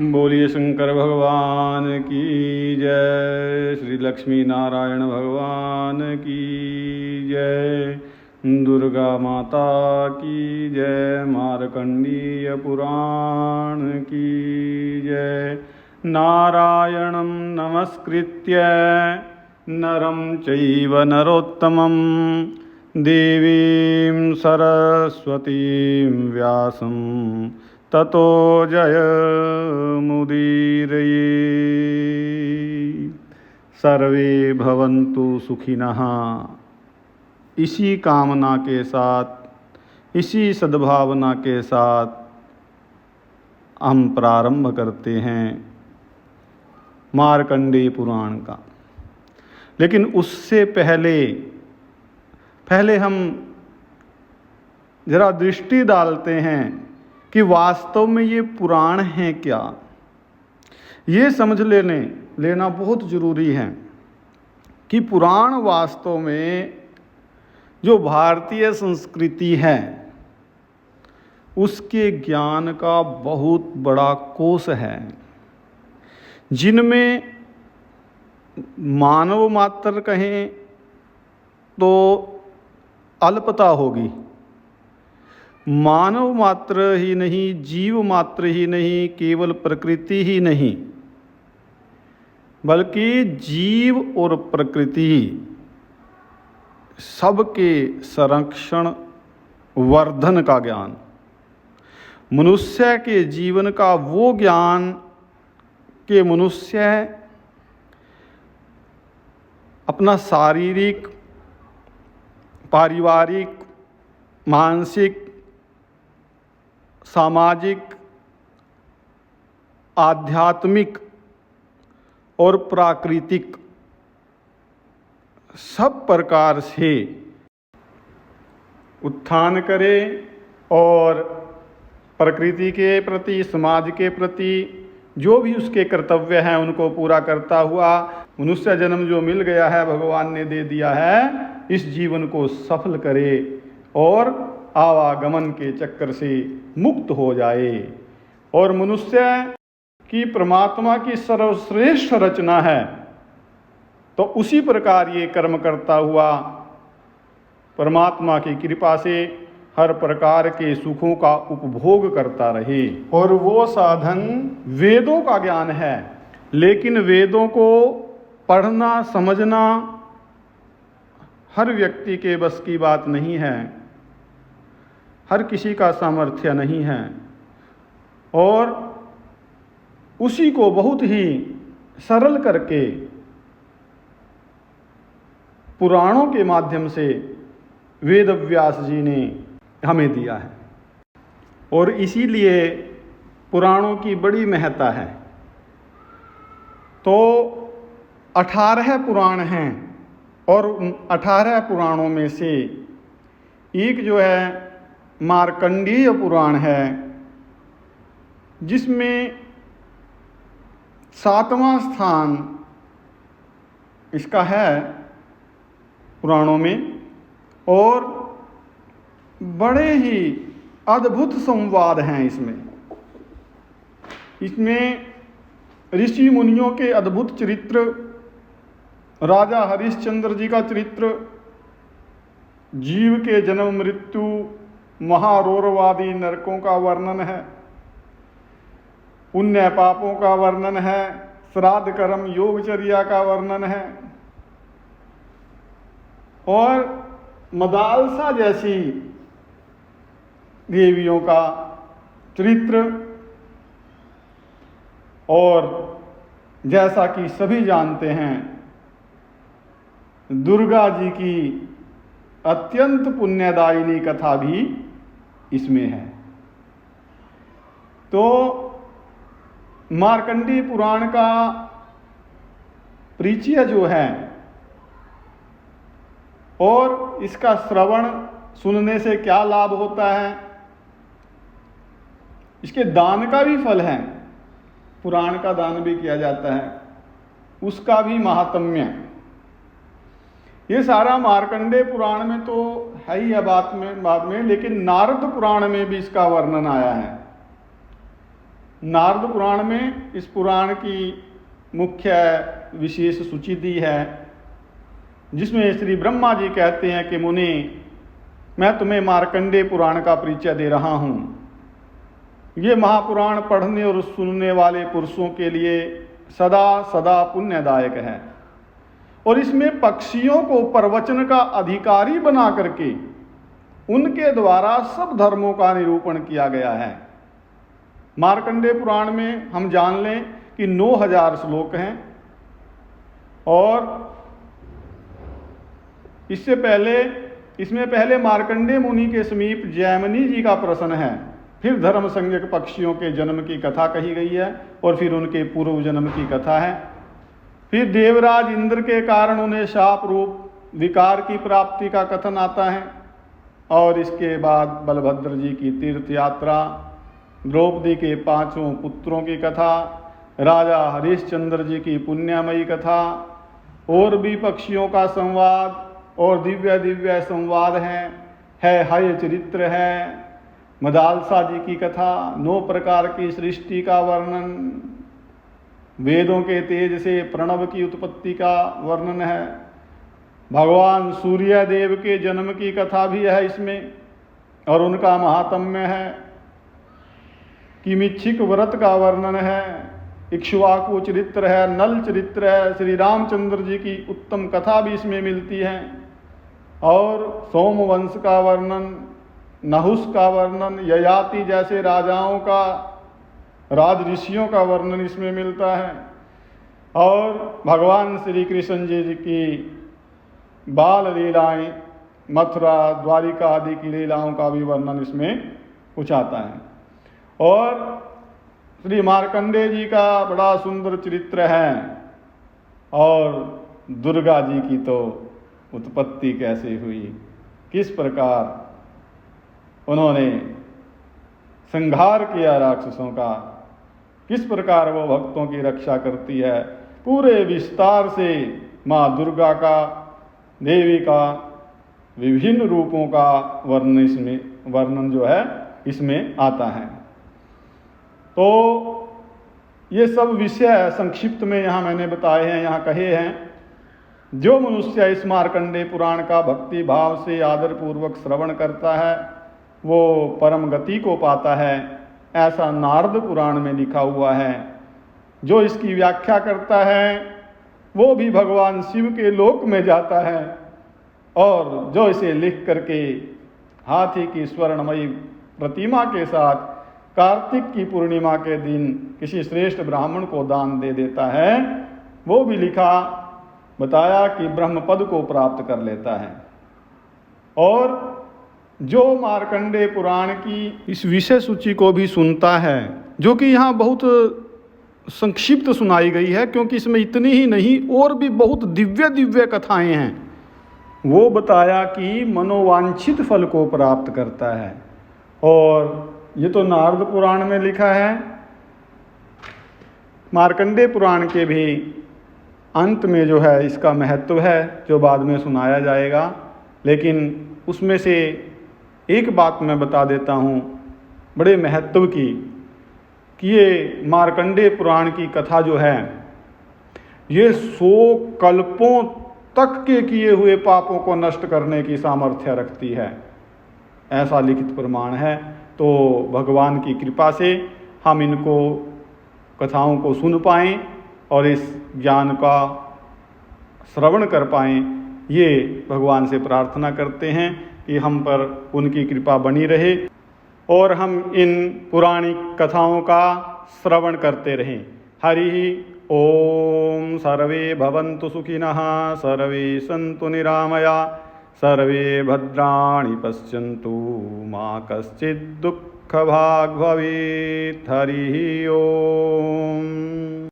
बोलिए शंकर भगवान की जय। श्री लक्ष्मी नारायण भगवान की जय। दुर्गा माता की जय। मार्कंडीय पुराण की जय। नारायणं नमस्कृत्य नरं चैव नरोत्तमं देवीं सरस्वतीं व्यासं ततो जयमुदीरये। सर्वे भवन्तु सुखिनः। इसी कामना के साथ, इसी सद्भावना के साथ हम प्रारंभ करते हैं मार्कंडेय पुराण का। लेकिन उससे पहले हम जरा दृष्टि डालते हैं कि वास्तव में ये पुराण है क्या। ये समझ लेना बहुत ज़रूरी है कि पुराण वास्तव में जो भारतीय संस्कृति है उसके ज्ञान का बहुत बड़ा कोश है, जिनमें मानव मात्र कहें तो अल्पता होगी। मानव मात्र ही नहीं, जीव मात्र ही नहीं, केवल प्रकृति ही नहीं, बल्कि जीव और प्रकृति सबके संरक्षण वर्धन का ज्ञान, मनुष्य के जीवन का वो ज्ञान कि मनुष्य अपना शारीरिक, पारिवारिक, मानसिक, सामाजिक, आध्यात्मिक और प्राकृतिक सब प्रकार से उत्थान करे और प्रकृति के प्रति, समाज के प्रति जो भी उसके कर्तव्य हैं उनको पूरा करता हुआ मनुष्य जन्म जो मिल गया है, भगवान ने दे दिया है, इस जीवन को सफल करे और आवागमन के चक्कर से मुक्त हो जाए। और मनुष्य की परमात्मा की सर्वश्रेष्ठ रचना है, तो उसी प्रकार ये कर्म करता हुआ परमात्मा की कृपा से हर प्रकार के सुखों का उपभोग करता रहे। और वो साधन वेदों का ज्ञान है। लेकिन वेदों को पढ़ना, समझना हर व्यक्ति के बस की बात नहीं है, हर किसी का सामर्थ्य नहीं है। और उसी को बहुत ही सरल करके पुराणों के माध्यम से वेद व्यास जी ने हमें दिया है। और इसीलिए पुराणों की बड़ी महत्ता है। तो 18 पुराण हैं और 18 पुराणों में से एक जो है मार्कंडीय पुराण है, जिसमें 7वां स्थान इसका है पुराणों में। और बड़े ही अद्भुत संवाद हैं इसमें ऋषि मुनियों के अद्भुत चरित्र, राजा हरिश्चंद्र जी का चरित्र, जीव के जन्म मृत्यु, महारोरवादी नरकों का वर्णन है, पुण्य पापों का वर्णन है, श्राद्ध कर्म योगचर्या का वर्णन है, और मदालसा जैसी देवियों का चरित्र। और जैसा कि सभी जानते हैं, दुर्गा जी की अत्यंत पुण्यदायिनी कथा भी इसमें है। तो मार्कंडेय पुराण का परिचय जो है और इसका श्रवण सुनने से क्या लाभ होता है, इसके दान का भी फल है, पुराण का दान भी किया जाता है, उसका भी महात्म्य, ये सारा मार्कंडेय पुराण में तो है ही है बाद में। लेकिन नारद पुराण में भी इसका वर्णन आया है। नारद पुराण में इस पुराण की मुख्य विशेष सूची दी है, जिसमें श्री ब्रह्मा जी कहते हैं कि मुनि, मैं तुम्हें मार्कंडेय पुराण का परिचय दे रहा हूँ। ये महापुराण पढ़ने और सुनने वाले पुरुषों के लिए सदा सदा पुण्यदायक है, और इसमें पक्षियों को प्रवचन का अधिकारी बना करके उनके द्वारा सब धर्मों का निरूपण किया गया है। मार्कंडेय पुराण में हम जान लें कि 9000 श्लोक हैं, और इसमें पहले मार्कंडेय मुनि के समीप जैमिनी जी का प्रश्न है, फिर धर्म संज्ञक पक्षियों के जन्म की कथा कही गई है, और फिर उनके पूर्व जन्म की कथा है। फिर देवराज इंद्र के कारण उन्हें शाप रूप विकार की प्राप्ति का कथन आता है, और इसके बाद बलभद्र जी की तीर्थ यात्रा, द्रौपदी के 5 पुत्रों की कथा, राजा हरिश्चंद्र जी की पुण्यमयी कथा, और भी पक्षियों का संवाद और दिव्य दिव्य संवाद है हय चरित्र है, मदालसा जी की कथा, 9 प्रकार की सृष्टि का वर्णन, वेदों के तेज से प्रणव की उत्पत्ति का वर्णन है, भगवान सूर्य देव के जन्म की कथा भी है इसमें, और उनका महात्म्य है, किमिच्छिक व्रत का वर्णन है, इक्ष्वाकु चरित्र है, नल चरित्र है, श्री रामचंद्र जी की उत्तम कथा भी इसमें मिलती है, और सोमवंश का वर्णन, नहुस का वर्णन, ययाति जैसे राजाओं का, राज ऋषियों का वर्णन इसमें मिलता है, और भगवान श्री कृष्ण जी की बाल लीलाएं, मथुरा द्वारिका आदि की लीलाओं का भी वर्णन इसमें कुछ आता है। और श्री मार्कंडेय जी का बड़ा सुंदर चरित्र है, और दुर्गा जी की तो उत्पत्ति कैसे हुई, किस प्रकार उन्होंने संहार किया राक्षसों का, किस प्रकार वो भक्तों की रक्षा करती है, पूरे विस्तार से माँ दुर्गा का, देवी का, विभिन्न रूपों का वर्णन जो है इसमें आता है। तो ये सब विषय संक्षिप्त में यहाँ मैंने बताए हैं, यहाँ कहे हैं। जो मनुष्य इस मार्कंडेय पुराण का भक्ति भाव से आदर पूर्वक श्रवण करता है वो परम गति को पाता है, ऐसा नारद पुराण में लिखा हुआ है। जो इसकी व्याख्या करता है वो भी भगवान शिव के लोक में जाता है, और जो इसे लिख करके हाथी की स्वर्णमयी प्रतिमा के साथ कार्तिक की पूर्णिमा के दिन किसी श्रेष्ठ ब्राह्मण को दान दे देता है, वो भी लिखा बताया कि ब्रह्म पद को प्राप्त कर लेता है। और जो मार्कंडेय पुराण की इस विषय सूची को भी सुनता है, जो कि यहाँ बहुत संक्षिप्त सुनाई गई है, क्योंकि इसमें इतनी ही नहीं और भी बहुत दिव्य दिव्य कथाएं हैं, वो बताया कि मनोवांछित फल को प्राप्त करता है। और ये तो नारद पुराण में लिखा है। मार्कंडेय पुराण के भी अंत में जो है इसका महत्व है, जो बाद में सुनाया जाएगा, लेकिन उसमें से एक बात मैं बता देता हूँ बड़े महत्व की, कि ये मार्कंडेय पुराण की कथा जो है ये 100 कल्पों तक के किए हुए पापों को नष्ट करने की सामर्थ्य रखती है, ऐसा लिखित प्रमाण है। तो भगवान की कृपा से हम इनको कथाओं को सुन पाएँ और इस ज्ञान का श्रवण कर पाएँ, ये भगवान से प्रार्थना करते हैं कि हम पर उनकी कृपा बनी रहे और हम इन पुराणिक कथाओं का श्रवण करते रहें। हरि ओम। सर्वे भवन्तु सुखिनः, सर्वे सन्तु निरामया, सर्वे भद्राणि पश्यन्तु, मा कश्चित् दुःखभाग् भवेत्। हरि ओम।